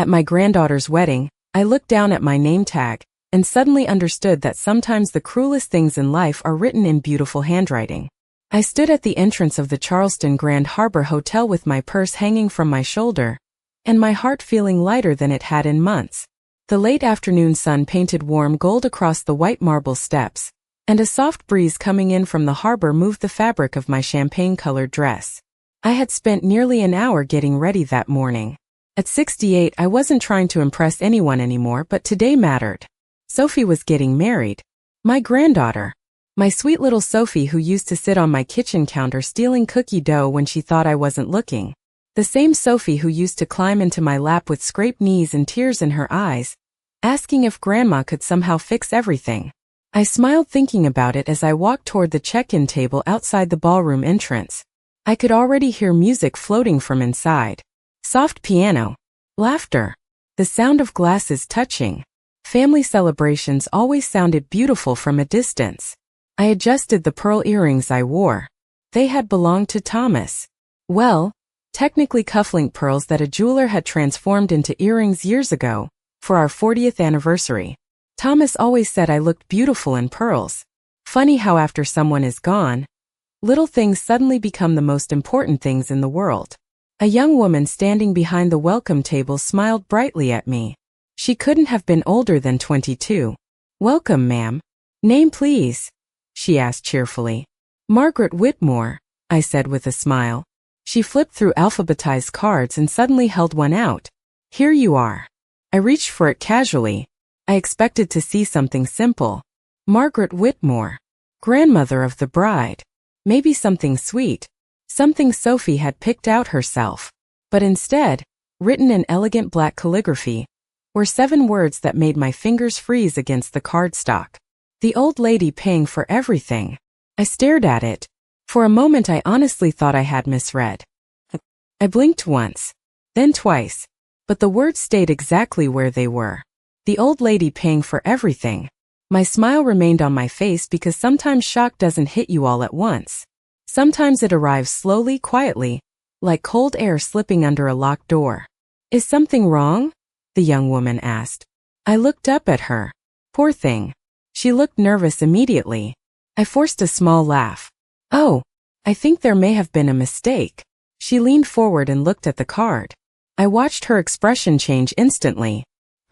At my granddaughter's wedding, I looked down at my name tag and suddenly understood that sometimes the cruelest things in life are written in beautiful handwriting. I stood at the entrance of the Charleston Grand Harbor Hotel with my purse hanging from my shoulder, and my heart feeling lighter than it had in months. The late afternoon sun painted warm gold across the white marble steps, and a soft breeze coming in from the harbor moved the fabric of my champagne-colored dress. I had spent nearly an hour getting ready that morning. At 68, I wasn't trying to impress anyone anymore, but today mattered. Sophie was getting married. My granddaughter. My sweet little Sophie who used to sit on my kitchen counter stealing cookie dough when she thought I wasn't looking. The same Sophie who used to climb into my lap with scraped knees and tears in her eyes, asking if Grandma could somehow fix everything. I smiled thinking about it as I walked toward the check-in table outside the ballroom entrance. I could already hear music floating from inside. Soft piano. Laughter. The sound of glasses touching. Family celebrations always sounded beautiful from a distance. I adjusted the pearl earrings I wore. They had belonged to Thomas. Well, technically cufflink pearls that a jeweler had transformed into earrings years ago, for our 40th anniversary. Thomas always said I looked beautiful in pearls. Funny how after someone is gone, little things suddenly become the most important things in the world. A young woman standing behind the welcome table smiled brightly at me. She couldn't have been older than 22. "Welcome, ma'am. Name, please?" she asked cheerfully. "Margaret Whitmore," I said with a smile. She flipped through alphabetized cards and suddenly held one out. "Here you are." I reached for it casually. I expected to see something simple. Margaret Whitmore. Grandmother of the bride. Maybe something sweet. Something Sophie had picked out herself. But instead, written in elegant black calligraphy, were 7 words that made my fingers freeze against the cardstock. The old lady paying for everything. I stared at it. For a moment I honestly thought I had misread. I blinked once, then twice, but the words stayed exactly where they were. The old lady paying for everything. My smile remained on my face because sometimes shock doesn't hit you all at once. Sometimes it arrives slowly, quietly, like cold air slipping under a locked door. "Is something wrong?" the young woman asked. I looked up at her. Poor thing. She looked nervous immediately. I forced a small laugh. "Oh, I think there may have been a mistake." She leaned forward and looked at the card. I watched her expression change instantly.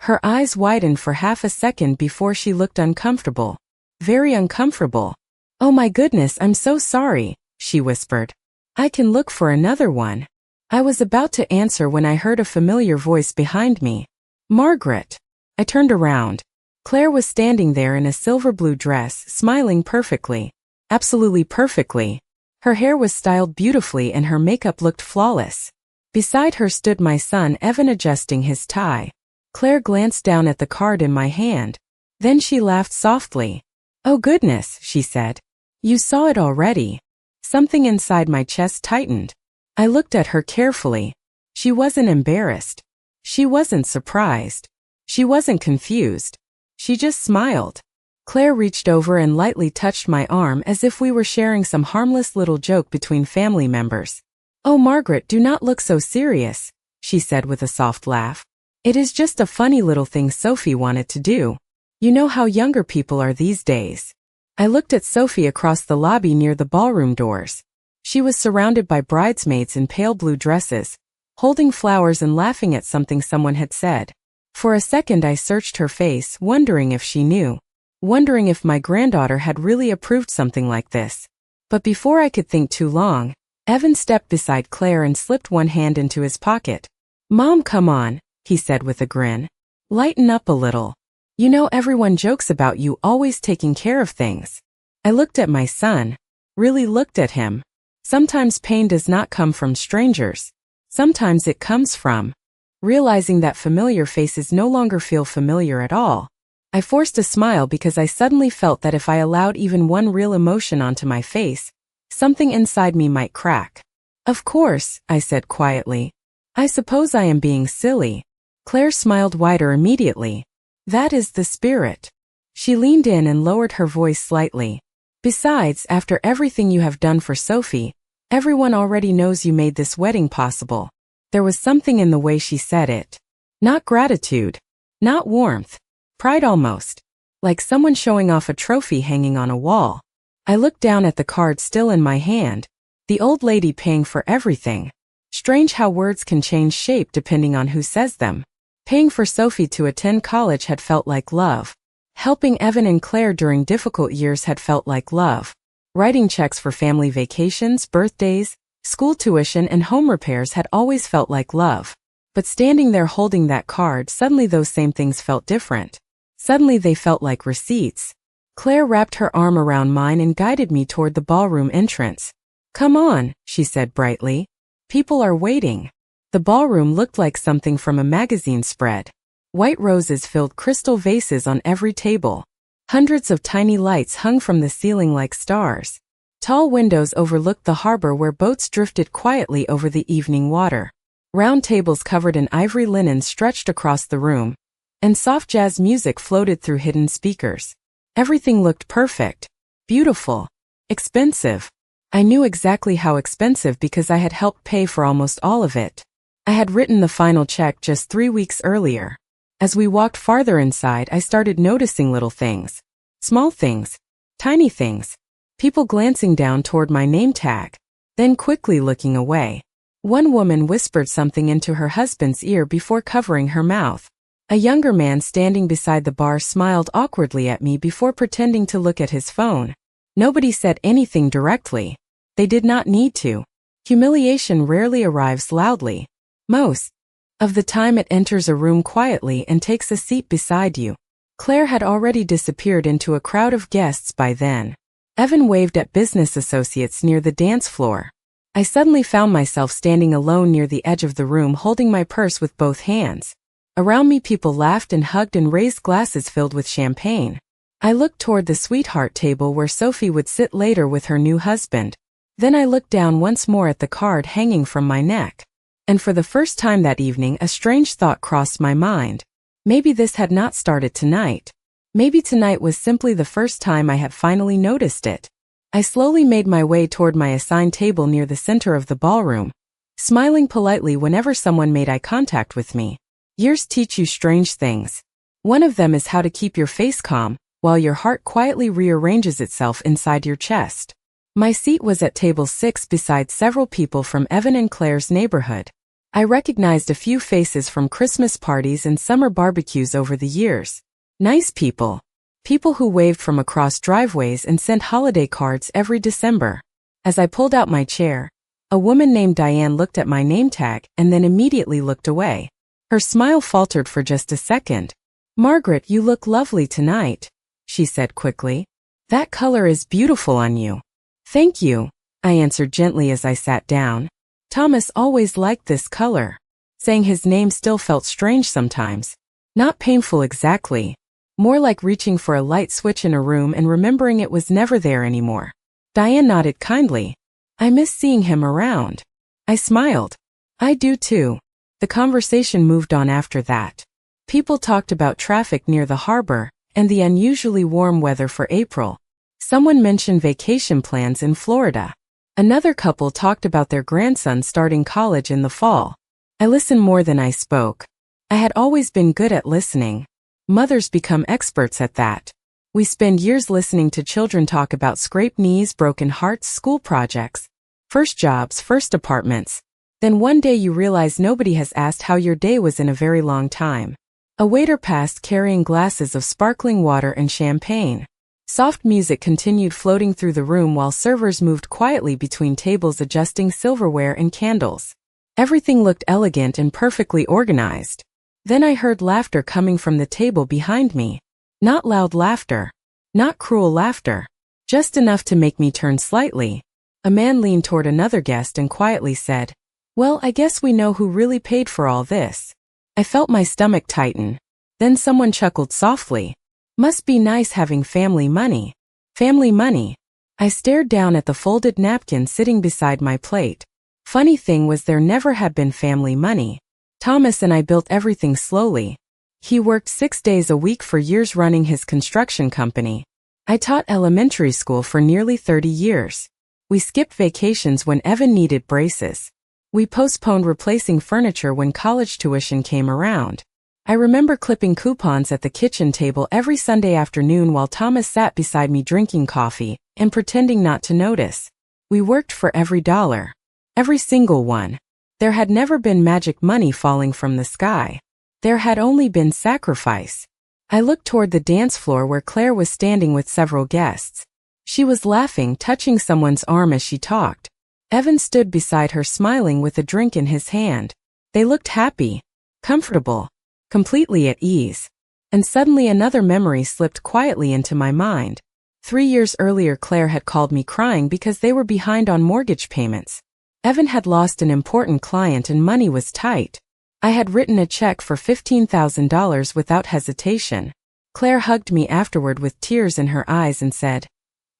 Her eyes widened for half a second before she looked uncomfortable. Very uncomfortable. "Oh my goodness, I'm so sorry," she whispered. "I can look for another one." I was about to answer when I heard a familiar voice behind me. "Margaret." I turned around. Claire was standing there in a silver blue dress, smiling perfectly. Absolutely perfectly. Her hair was styled beautifully and her makeup looked flawless. Beside her stood my son Evan adjusting his tie. Claire glanced down at the card in my hand. Then she laughed softly. "Oh goodness," she said. "You saw it already." Something inside my chest tightened. I looked at her carefully. She wasn't embarrassed. She wasn't surprised. She wasn't confused. She just smiled. Claire reached over and lightly touched my arm as if we were sharing some harmless little joke between family members. "Oh Margaret, do not look so serious," she said with a soft laugh. "It is just a funny little thing Sophie wanted to do. You know how younger people are these days." I looked at Sophie across the lobby near the ballroom doors. She was surrounded by bridesmaids in pale blue dresses, holding flowers and laughing at something someone had said. For a second I searched her face, wondering if she knew. Wondering if my granddaughter had really approved something like this. But before I could think too long, Evan stepped beside Claire and slipped one hand into his pocket. "Mom, come on," he said with a grin. "Lighten up a little. You know everyone jokes about you always taking care of things." I looked at my son. Really looked at him. Sometimes pain does not come from strangers. Sometimes it comes from realizing that familiar faces no longer feel familiar at all. I forced a smile because I suddenly felt that if I allowed even one real emotion onto my face, something inside me might crack. "Of course," I said quietly. "I suppose I am being silly." Claire smiled wider immediately. "That is the spirit." She leaned in and lowered her voice slightly. "Besides, after everything you have done for Sophie, everyone already knows you made this wedding possible." There was something in the way she said it. Not gratitude. Not warmth. Pride almost. Like someone showing off a trophy hanging on a wall. I looked down at the card still in my hand. The old lady paying for everything. Strange how words can change shape depending on who says them. Paying for Sophie to attend college had felt like love. Helping Evan and Claire during difficult years had felt like love. Writing checks for family vacations, birthdays, school tuition and home repairs had always felt like love. But standing there holding that card, suddenly those same things felt different. Suddenly they felt like receipts. Claire wrapped her arm around mine and guided me toward the ballroom entrance. "Come on," she said brightly. "People are waiting." The ballroom looked like something from a magazine spread. White roses filled crystal vases on every table. Hundreds of tiny lights hung from the ceiling like stars. Tall windows overlooked the harbor where boats drifted quietly over the evening water. Round tables covered in ivory linen stretched across the room, and soft jazz music floated through hidden speakers. Everything looked perfect, beautiful, expensive. I knew exactly how expensive because I had helped pay for almost all of it. I had written the final check just 3 weeks earlier. As we walked farther inside, I started noticing little things. Small things. Tiny things. People glancing down toward my name tag, then quickly looking away. One woman whispered something into her husband's ear before covering her mouth. A younger man standing beside the bar smiled awkwardly at me before pretending to look at his phone. Nobody said anything directly. They did not need to. Humiliation rarely arrives loudly. Most of the time it enters a room quietly and takes a seat beside you. Claire had already disappeared into a crowd of guests by then. Evan waved at business associates near the dance floor. I suddenly found myself standing alone near the edge of the room holding my purse with both hands. Around me people laughed and hugged and raised glasses filled with champagne. I looked toward the sweetheart table where Sophie would sit later with her new husband. Then I looked down once more at the card hanging from my neck. And for the first time that evening, a strange thought crossed my mind. Maybe this had not started tonight. Maybe tonight was simply the first time I had finally noticed it. I slowly made my way toward my assigned table near the center of the ballroom, smiling politely whenever someone made eye contact with me. Years teach you strange things. One of them is how to keep your face calm, while your heart quietly rearranges itself inside your chest. My seat was at table 6 beside several people from Evan and Claire's neighborhood. I recognized a few faces from Christmas parties and summer barbecues over the years. Nice people. People who waved from across driveways and sent holiday cards every December. As I pulled out my chair, a woman named Diane looked at my name tag and then immediately looked away. Her smile faltered for just a second. "Margaret, you look lovely tonight," she said quickly. "That color is beautiful on you." "Thank you," I answered gently as I sat down. Thomas always liked this color. Saying his name still felt strange sometimes. Not painful exactly. More like reaching for a light switch in a room and remembering it was never there anymore. Diane nodded kindly. "I miss seeing him around." I smiled. "I do too." The conversation moved on after that. People talked about traffic near the harbor and the unusually warm weather for April. Someone mentioned vacation plans in Florida. Another couple talked about their grandson starting college in the fall. I listened more than I spoke. I had always been good at listening. Mothers become experts at that. We spend years listening to children talk about scraped knees, broken hearts, school projects, first jobs, first apartments. Then one day you realize nobody has asked how your day was in a very long time. A waiter passed carrying glasses of sparkling water and champagne. Soft music continued floating through the room while servers moved quietly between tables adjusting silverware and candles. Everything looked elegant and perfectly organized. Then I heard laughter coming from the table behind me. Not loud laughter. Not cruel laughter. Just enough to make me turn slightly. A man leaned toward another guest and quietly said, "Well, I guess we know who really paid for all this." I felt my stomach tighten. Then someone chuckled softly. "Must be nice having family money." Family money. I stared down at the folded napkin sitting beside my plate. Funny thing was there never had been family money. Thomas and I built everything slowly. He worked 6 days a week for years running his construction company. I taught elementary school for nearly 30 years. We skipped vacations when Evan needed braces. We postponed replacing furniture when college tuition came around. I remember clipping coupons at the kitchen table every Sunday afternoon while Thomas sat beside me drinking coffee and pretending not to notice. We worked for every dollar. Every single one. There had never been magic money falling from the sky. There had only been sacrifice. I looked toward the dance floor where Claire was standing with several guests. She was laughing, touching someone's arm as she talked. Evan stood beside her smiling with a drink in his hand. They looked happy, comfortable, completely at ease. And suddenly another memory slipped quietly into my mind. 3 years earlier Claire had called me crying because they were behind on mortgage payments. Evan had lost an important client and money was tight. I had written a check for $15,000 without hesitation. Claire hugged me afterward with tears in her eyes and said,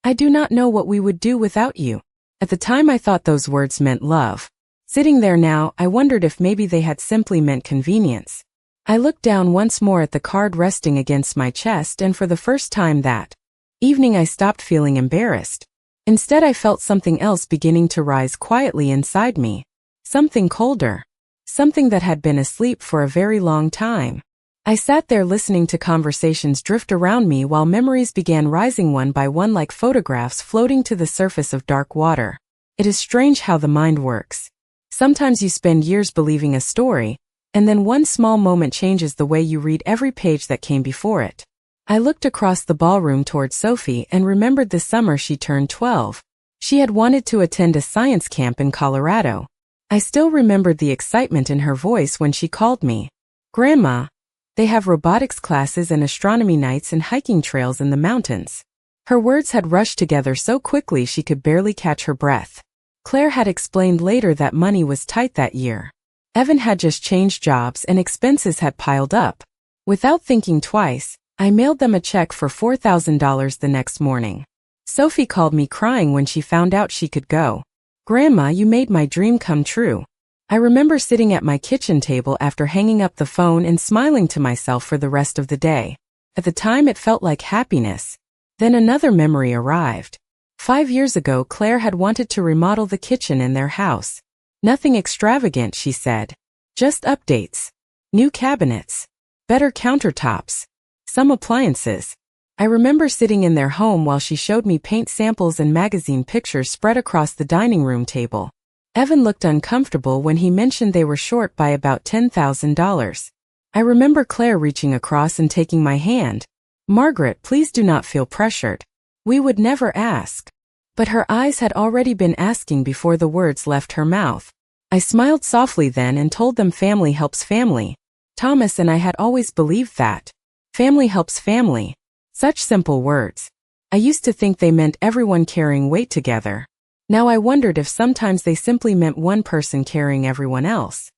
"I do not know what we would do without you." At the time I thought those words meant love. Sitting there now, I wondered if maybe they had simply meant convenience. I looked down once more at the card resting against my chest, and for the first time that evening I stopped feeling embarrassed. Instead I felt something else beginning to rise quietly inside me. Something colder. Something that had been asleep for a very long time. I sat there listening to conversations drift around me while memories began rising one by one like photographs floating to the surface of dark water. It is strange how the mind works. Sometimes you spend years believing a story, and then one small moment changes the way you read every page that came before it. I looked across the ballroom toward Sophie and remembered the summer she turned 12. She had wanted to attend a science camp in Colorado. I still remembered the excitement in her voice when she called me, "Grandma, they have robotics classes and astronomy nights and hiking trails in the mountains." Her words had rushed together so quickly she could barely catch her breath. Claire had explained later that money was tight that year. Evan had just changed jobs and expenses had piled up. Without thinking twice, I mailed them a check for $4,000 the next morning. Sophie called me crying when she found out she could go. "Grandma, you made my dream come true." I remember sitting at my kitchen table after hanging up the phone and smiling to myself for the rest of the day. At the time it felt like happiness. Then another memory arrived. 5 years ago Claire had wanted to remodel the kitchen in their house. Nothing extravagant, she said. Just updates. New cabinets. Better countertops. Some appliances. I remember sitting in their home while she showed me paint samples and magazine pictures spread across the dining room table. Evan looked uncomfortable when he mentioned they were short by about $10,000. I remember Claire reaching across and taking my hand. "Margaret, please do not feel pressured. We would never ask." But her eyes had already been asking before the words left her mouth. I smiled softly then and told them family helps family. Thomas and I had always believed that. Family helps family. Such simple words. I used to think they meant everyone carrying weight together. Now I wondered if sometimes they simply meant one person carrying everyone else.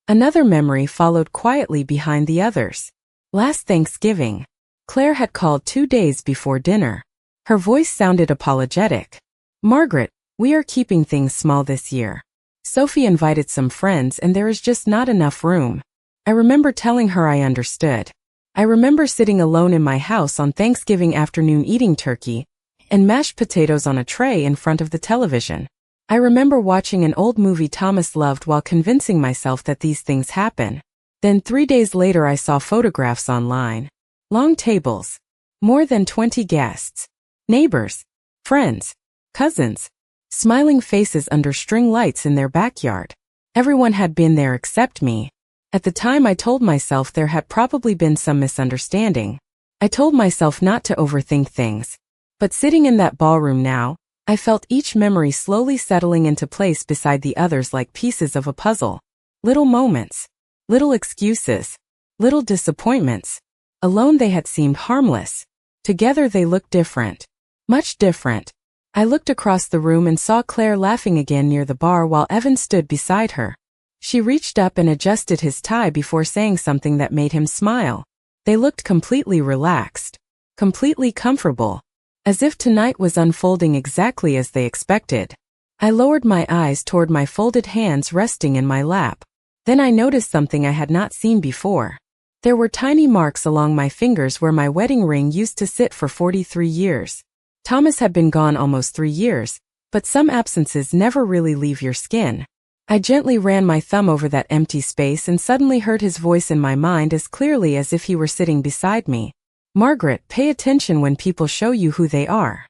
Another memory followed quietly behind the others. Last Thanksgiving. Claire had called 2 days before dinner. Her voice sounded apologetic. "Margaret, we are keeping things small this year. Sophie invited some friends and there is just not enough room." I remember telling her I understood. I remember sitting alone in my house on Thanksgiving afternoon eating turkey and mashed potatoes on a tray in front of the television. I remember watching an old movie Thomas loved while convincing myself that these things happen. Then 3 days later I saw photographs online. Long tables. More than 20 guests. Neighbors. Friends. Cousins. Smiling faces under string lights in their backyard. Everyone had been there except me. At the time I told myself there had probably been some misunderstanding. I told myself not to overthink things. But sitting in that ballroom now, I felt each memory slowly settling into place beside the others like pieces of a puzzle. Little moments. Little excuses. Little disappointments. Alone they had seemed harmless. Together they looked different. Much different. I looked across the room and saw Claire laughing again near the bar while Evan stood beside her. She reached up and adjusted his tie before saying something that made him smile. They looked completely relaxed. Completely comfortable. As if tonight was unfolding exactly as they expected. I lowered my eyes toward my folded hands resting in my lap. Then I noticed something I had not seen before. There were tiny marks along my fingers where my wedding ring used to sit for 43 years. Thomas had been gone almost 3 years, but some absences never really leave your skin. I gently ran my thumb over that empty space and suddenly heard his voice in my mind as clearly as if he were sitting beside me. Margaret, pay attention when people show you who they are.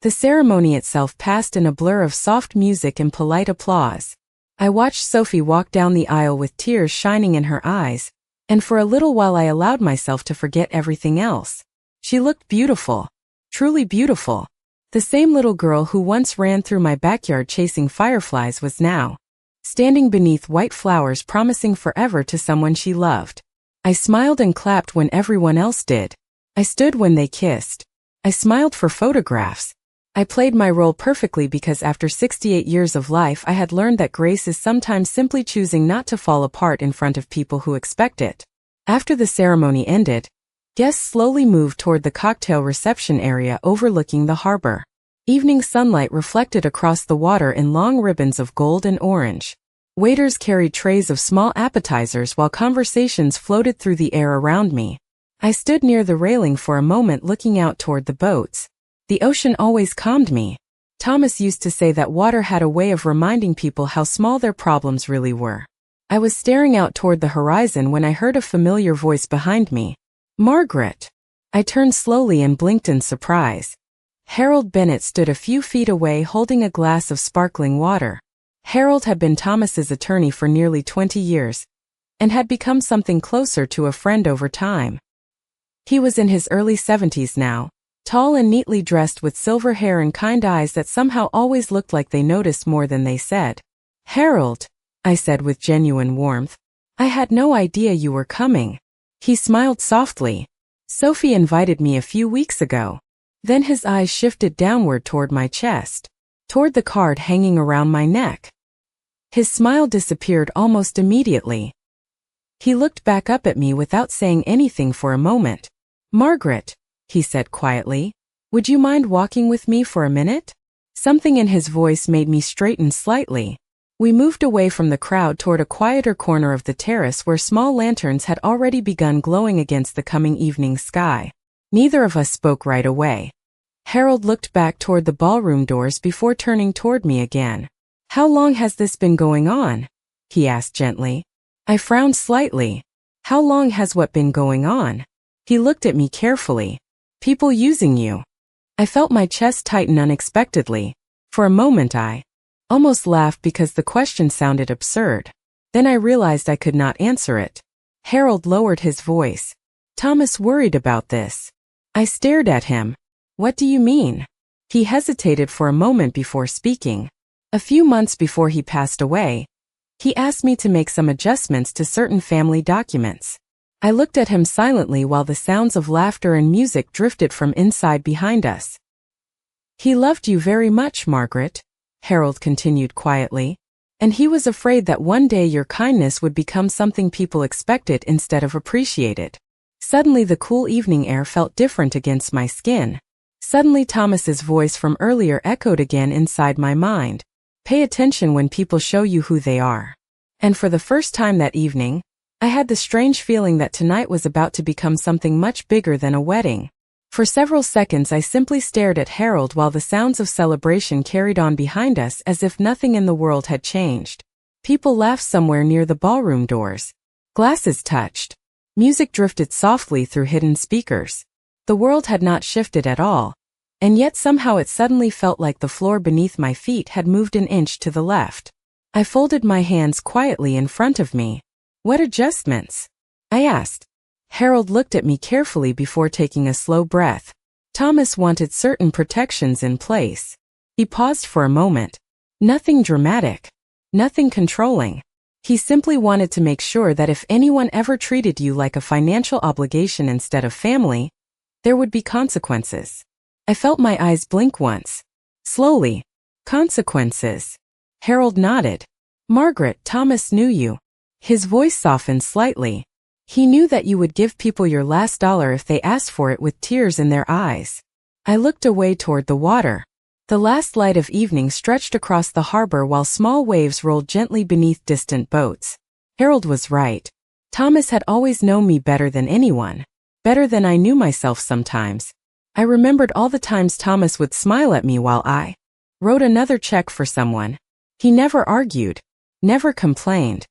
The ceremony itself passed in a blur of soft music and polite applause. I watched Sophie walk down the aisle with tears shining in her eyes, and for a little while I allowed myself to forget everything else. She looked beautiful. Truly beautiful. The same little girl who once ran through my backyard chasing fireflies was now standing beneath white flowers promising forever to someone she loved. I smiled and clapped when everyone else did. I stood when they kissed. I smiled for photographs. I played my role perfectly because after 68 years of life I had learned that grace is sometimes simply choosing not to fall apart in front of people who expect it. After the ceremony ended, guests slowly moved toward the cocktail reception area overlooking the harbor. Evening sunlight reflected across the water in long ribbons of gold and orange. Waiters carried trays of small appetizers while conversations floated through the air around me. I stood near the railing for a moment looking out toward the boats. The ocean always calmed me. Thomas used to say that water had a way of reminding people how small their problems really were. I was staring out toward the horizon when I heard a familiar voice behind me. Margaret! I turned slowly and blinked in surprise. Harold Bennett stood a few feet away holding a glass of sparkling water. Harold had been Thomas's attorney for nearly 20 years, and had become something closer to a friend over time. He was in his early 70s now, tall and neatly dressed with silver hair and kind eyes that somehow always looked like they noticed more than they said. Harold, I said with genuine warmth, I had no idea you were coming. He smiled softly. Sophie invited me a few weeks ago. Then his eyes shifted downward toward my chest, toward the card hanging around my neck. His smile disappeared almost immediately. He looked back up at me without saying anything for a moment. Margaret, he said quietly, would you mind walking with me for a minute? Something in his voice made me straighten slightly. We moved away from the crowd toward a quieter corner of the terrace where small lanterns had already begun glowing against the coming evening sky. Neither of us spoke right away. Harold looked back toward the ballroom doors before turning toward me again. How long has this been going on? He asked gently. I frowned slightly. How long has what been going on? He looked at me carefully. People using you. I felt my chest tighten unexpectedly. For a moment I almost laughed because the question sounded absurd. Then I realized I could not answer it. Harold lowered his voice. Thomas worried about this. I stared at him. What do you mean? He hesitated for a moment before speaking. A few months before he passed away, he asked me to make some adjustments to certain family documents. I looked at him silently while the sounds of laughter and music drifted from inside behind us. He loved you very much, Margaret, Harold continued quietly, and he was afraid that one day your kindness would become something people expected instead of appreciated. Suddenly the cool evening air felt different against my skin. Suddenly Thomas's voice from earlier echoed again inside my mind. Pay attention when people show you who they are. And for the first time that evening, I had the strange feeling that tonight was about to become something much bigger than a wedding. For several seconds I simply stared at Harold while the sounds of celebration carried on behind us as if nothing in the world had changed. People laughed somewhere near the ballroom doors. Glasses touched. Music drifted softly through hidden speakers. The world had not shifted at all, and yet somehow it suddenly felt like the floor beneath my feet had moved an inch to the left. I folded my hands quietly in front of me. What adjustments? I asked. Harold looked at me carefully before taking a slow breath. Thomas wanted certain protections in place. He paused for a moment. Nothing dramatic. Nothing controlling. He simply wanted to make sure that if anyone ever treated you like a financial obligation instead of family, there would be consequences. I felt my eyes blink once. Slowly. Consequences. Harold nodded. Margaret, Thomas knew you. His voice softened slightly. He knew that you would give people your last dollar if they asked for it with tears in their eyes. I looked away toward the water. The last light of evening stretched across the harbor while small waves rolled gently beneath distant boats. Harold was right. Thomas had always known me better than anyone. Better than I knew myself sometimes. I remembered all the times Thomas would smile at me while I wrote another check for someone. He never argued. never complained.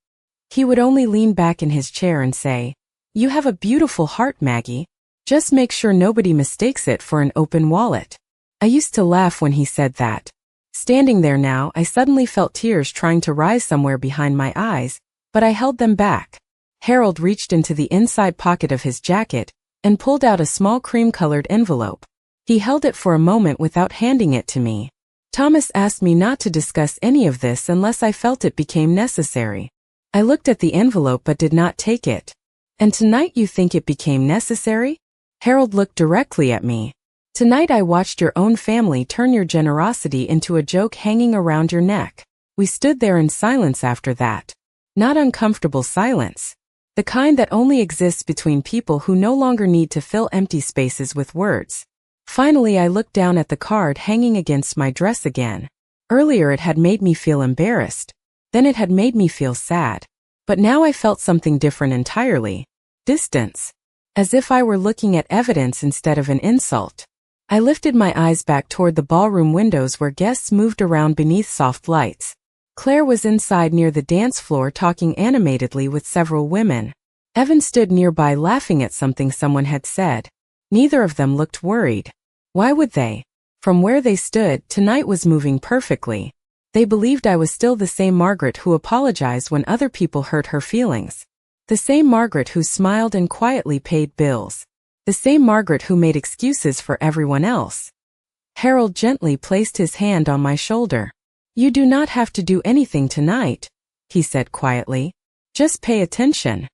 He would only lean back in his chair and say, "You have a beautiful heart, Maggie. Just make sure nobody mistakes it for an open wallet." I used to laugh when he said that. Standing there now, I suddenly felt tears trying to rise somewhere behind my eyes, but I held them back. Harold reached into the inside pocket of his jacket and pulled out a small cream-colored envelope. He held it for a moment without handing it to me. "Thomas asked me not to discuss any of this unless I felt it became necessary." I looked at the envelope but did not take it. "And tonight you think it became necessary?" Harold looked directly at me. "Tonight I watched your own family turn your generosity into a joke hanging around your neck." We stood there in silence after that. Not uncomfortable silence. The kind that only exists between people who no longer need to fill empty spaces with words. Finally, I looked down at the card hanging against my dress again. Earlier it had made me feel embarrassed. Then it had made me feel sad. But now I felt something different entirely. Distance. As if I were looking at evidence instead of an insult. I lifted my eyes back toward the ballroom windows where guests moved around beneath soft lights. Claire was inside near the dance floor talking animatedly with several women. Evan stood nearby laughing at something someone had said. Neither of them looked worried. Why would they? From where they stood, tonight was moving perfectly. They believed I was still the same Margaret who apologized when other people hurt her feelings. The same Margaret who smiled and quietly paid bills. The same Margaret who made excuses for everyone else. Harold gently placed his hand on my shoulder. "You do not have to do anything tonight," he said quietly. "Just pay attention."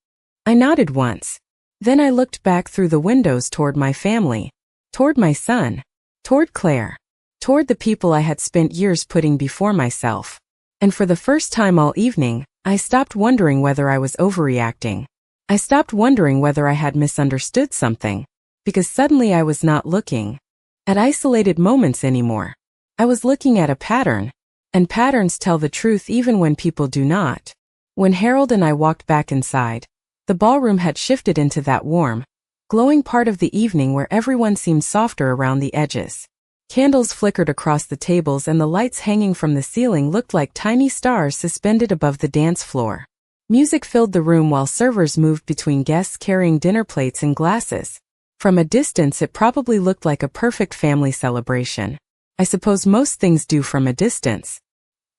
I nodded once. Then I looked back through the windows toward my family. Toward my son. Toward Claire. Toward the people I had spent years putting before myself. And for the first time all evening, I stopped wondering whether I was overreacting. I stopped wondering whether I had misunderstood something. Because suddenly I was not looking at isolated moments anymore. I was looking at a pattern. And patterns tell the truth even when people do not. When Harold and I walked back inside, the ballroom had shifted into that warm, glowing part of the evening where everyone seemed softer around the edges. Candles flickered across the tables and the lights hanging from the ceiling looked like tiny stars suspended above the dance floor. Music filled the room while servers moved between guests carrying dinner plates and glasses. From a distance it probably looked like a perfect family celebration. I suppose most things do from a distance.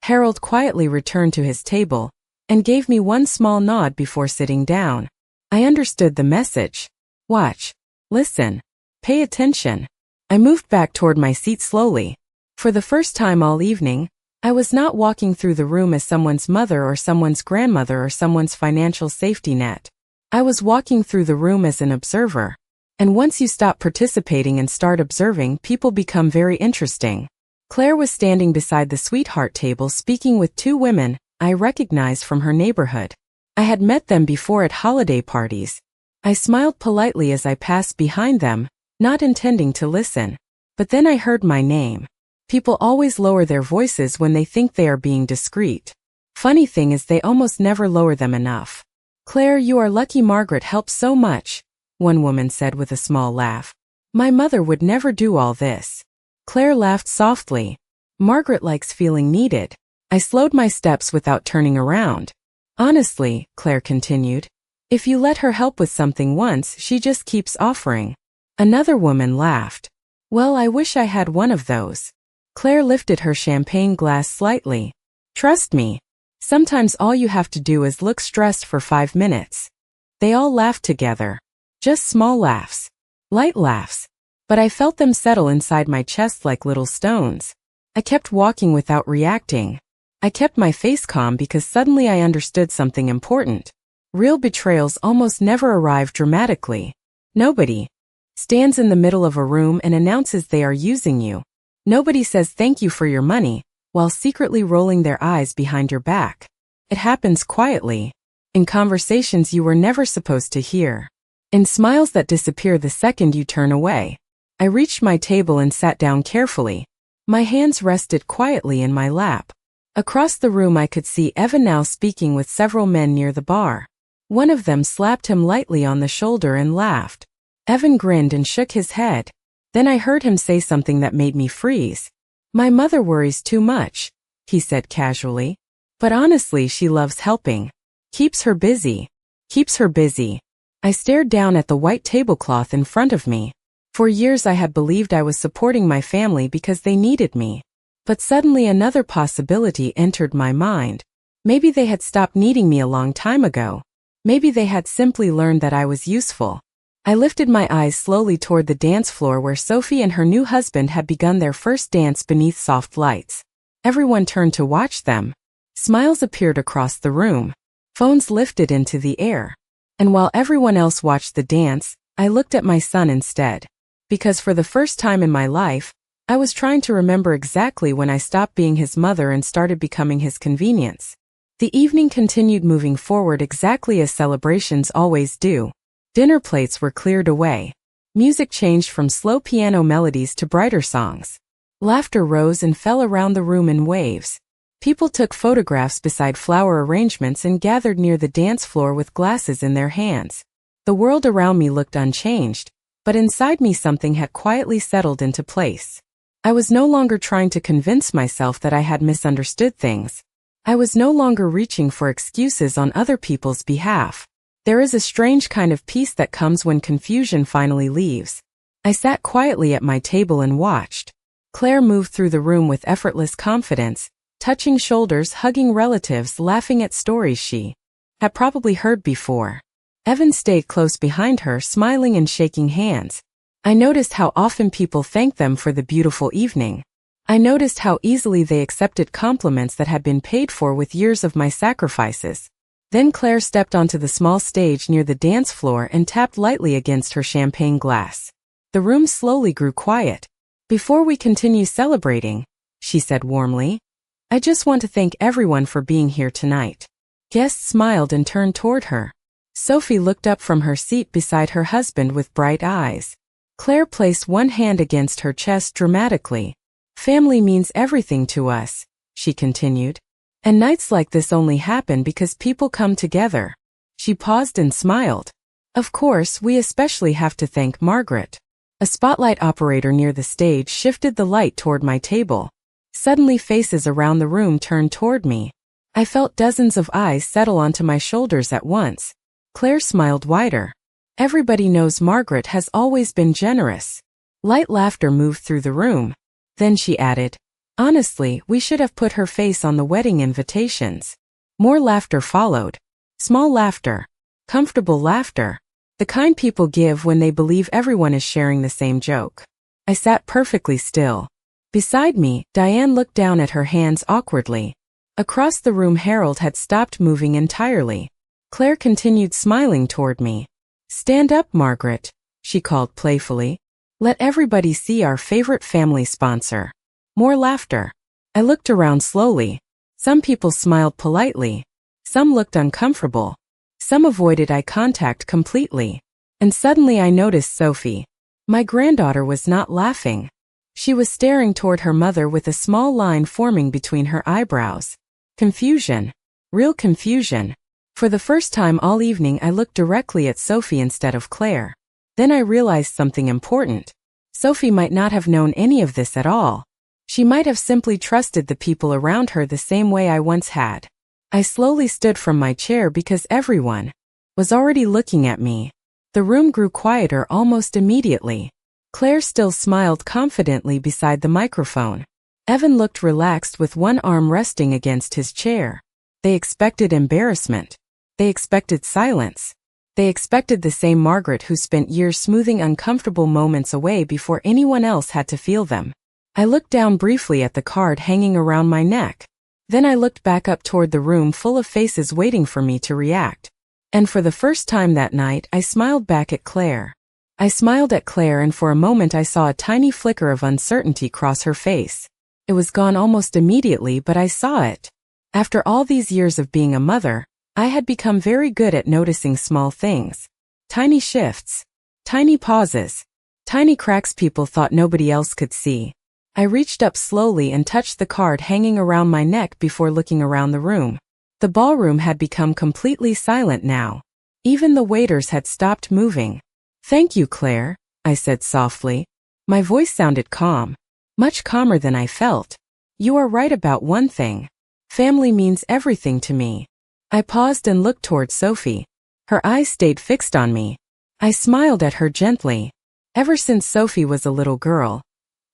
Harold quietly returned to his table and gave me one small nod before sitting down. I understood the message. Watch. Listen. Pay attention. I moved back toward my seat slowly. For the first time all evening, I was not walking through the room as someone's mother or someone's grandmother or someone's financial safety net. I was walking through the room as an observer. And once you stop participating and start observing, people become very interesting. Claire was standing beside the sweetheart table speaking with two women I recognized from her neighborhood. I had met them before at holiday parties. I smiled politely as I passed behind them, not intending to listen. But then I heard my name. People always lower their voices when they think they are being discreet. Funny thing is they almost never lower them enough. "Claire, you are lucky Margaret helped so much," one woman said with a small laugh. "My mother would never do all this." Claire laughed softly. "Margaret likes feeling needed." I slowed my steps without turning around. "Honestly," Claire continued, "if you let her help with something once, she just keeps offering." Another woman laughed. "Well, I wish I had one of those." Claire lifted her champagne glass slightly. "Trust me. Sometimes all you have to do is look stressed for 5 minutes." They all laughed together. Just small laughs. Light laughs. But I felt them settle inside my chest like little stones. I kept walking without reacting. I kept my face calm because suddenly I understood something important. Real betrayals almost never arrive dramatically. Nobody stands in the middle of a room and announces they are using you. Nobody says thank you for your money, while secretly rolling their eyes behind your back. It happens quietly. In conversations you were never supposed to hear. In smiles that disappear the second you turn away. I reached my table and sat down carefully. My hands rested quietly in my lap. Across the room I could see Evan now speaking with several men near the bar. One of them slapped him lightly on the shoulder and laughed. Evan grinned and shook his head. Then I heard him say something that made me freeze. "My mother worries too much," he said casually. But honestly, she loves helping. Keeps her busy. Keeps her busy. I stared down at the white tablecloth in front of me. For years I had believed I was supporting my family because they needed me. But suddenly another possibility entered my mind. Maybe they had stopped needing me a long time ago. Maybe they had simply learned that I was useful. I lifted my eyes slowly toward the dance floor where Sophie and her new husband had begun their first dance beneath soft lights. Everyone turned to watch them. Smiles appeared across the room. Phones lifted into the air. And while everyone else watched the dance, I looked at my son instead. Because for the first time in my life, I was trying to remember exactly when I stopped being his mother and started becoming his convenience. The evening continued moving forward exactly as celebrations always do. Dinner plates were cleared away. Music changed from slow piano melodies to brighter songs. Laughter rose and fell around the room in waves. People took photographs beside flower arrangements and gathered near the dance floor with glasses in their hands. The world around me looked unchanged, but inside me something had quietly settled into place. I was no longer trying to convince myself that I had misunderstood things. I was no longer reaching for excuses on other people's behalf. There is a strange kind of peace that comes when confusion finally leaves. I sat quietly at my table and watched. Claire moved through the room with effortless confidence, touching shoulders, hugging relatives, laughing at stories she had probably heard before. Evan stayed close behind her, smiling and shaking hands. I noticed how often people thanked them for the beautiful evening. I noticed how easily they accepted compliments that had been paid for with years of my sacrifices. Then Claire stepped onto the small stage near the dance floor and tapped lightly against her champagne glass. The room slowly grew quiet. "Before we continue celebrating," she said warmly, "I just want to thank everyone for being here tonight." Guests smiled and turned toward her. Sophie looked up from her seat beside her husband with bright eyes. Claire placed one hand against her chest dramatically. "Family means everything to us," she continued. "And nights like this only happen because people come together." She paused and smiled. "Of course, we especially have to thank Margaret." A spotlight operator near the stage shifted the light toward my table. Suddenly faces around the room turned toward me. I felt dozens of eyes settle onto my shoulders at once. Claire smiled wider. "Everybody knows Margaret has always been generous." Light laughter moved through the room. Then she added, "Honestly, we should have put her face on the wedding invitations." More laughter followed. Small laughter. Comfortable laughter. The kind people give when they believe everyone is sharing the same joke. I sat perfectly still. Beside me, Diane looked down at her hands awkwardly. Across the room, Harold had stopped moving entirely. Claire continued smiling toward me. "Stand up, Margaret," she called playfully. "Let everybody see our favorite family sponsor." More laughter. I looked around slowly. Some people smiled politely. Some looked uncomfortable. Some avoided eye contact completely. And suddenly I noticed Sophie. My granddaughter was not laughing. She was staring toward her mother with a small line forming between her eyebrows. Confusion. Real confusion. For the first time all evening I looked directly at Sophie instead of Claire. Then I realized something important. Sophie might not have known any of this at all. She might have simply trusted the people around her the same way I once had. I slowly stood from my chair because everyone was already looking at me. The room grew quieter almost immediately. Claire still smiled confidently beside the microphone. Evan looked relaxed with one arm resting against his chair. They expected embarrassment. They expected silence. They expected the same Margaret who spent years smoothing uncomfortable moments away before anyone else had to feel them. I looked down briefly at the card hanging around my neck. Then I looked back up toward the room full of faces waiting for me to react. And for the first time that night, I smiled back at Claire. I smiled at Claire, and for a moment I saw a tiny flicker of uncertainty cross her face. It was gone almost immediately, but I saw it. After all these years of being a mother, I had become very good at noticing small things. Tiny shifts. Tiny pauses. Tiny cracks people thought nobody else could see. I reached up slowly and touched the card hanging around my neck before looking around the room. The ballroom had become completely silent now. Even the waiters had stopped moving. "Thank you, Claire," I said softly. My voice sounded calm. Much calmer than I felt. "You are right about one thing. Family means everything to me. I paused and looked toward Sophie. Her eyes stayed fixed on me. I smiled at her gently. Ever since Sophie was a little girl,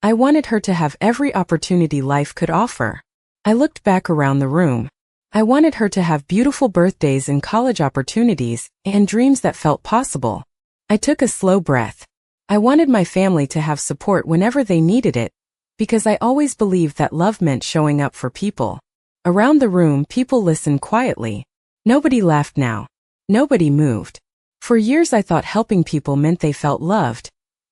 I wanted her to have every opportunity life could offer. I looked back around the room. I wanted her to have beautiful birthdays and college opportunities and dreams that felt possible. I took a slow breath. I wanted my family to have support whenever they needed it, because I always believed that love meant showing up for people. Around the room, people listened quietly. Nobody laughed now. Nobody moved. For years I thought helping people meant they felt loved.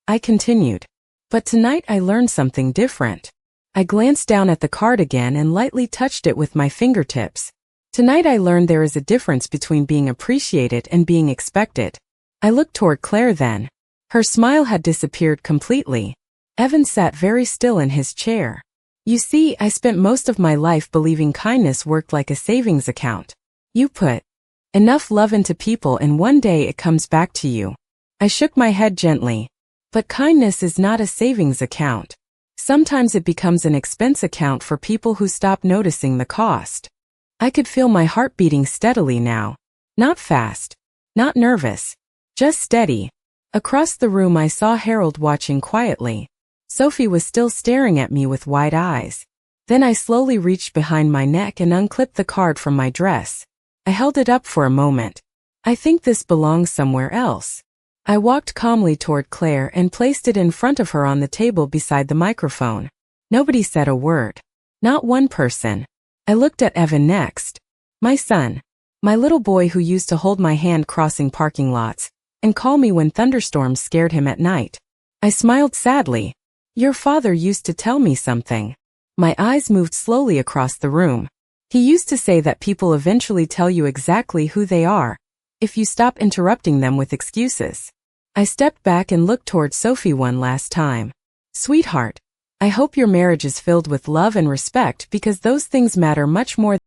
I continued. But tonight I learned something different. I glanced down at the card again and lightly touched it with my fingertips. Tonight I learned there is a difference between being appreciated and being expected. I looked toward Claire then. Her smile had disappeared completely. Evan sat very still in his chair. You see, I spent most of my life believing kindness worked like a savings account. You put enough love into people and one day it comes back to you. I shook my head gently. But kindness is not a savings account. Sometimes it becomes an expense account for people who stop noticing the cost. I could feel my heart beating steadily now. Not fast. Not nervous. Just steady. Across the room I saw Harold watching quietly. Sophie was still staring at me with wide eyes. Then I slowly reached behind my neck and unclipped the card from my dress. I held it up for a moment. I think this belongs somewhere else. I walked calmly toward Claire and placed it in front of her on the table beside the microphone. Nobody said a word. Not one person. I looked at Evan next. My son. My little boy who used to hold my hand crossing parking lots and call me when thunderstorms scared him at night. I smiled sadly. Your father used to tell me something. My eyes moved slowly across the room. He used to say that people eventually tell you exactly who they are, if you stop interrupting them with excuses. I stepped back and looked toward Sophie one last time. Sweetheart, I hope your marriage is filled with love and respect because those things matter much more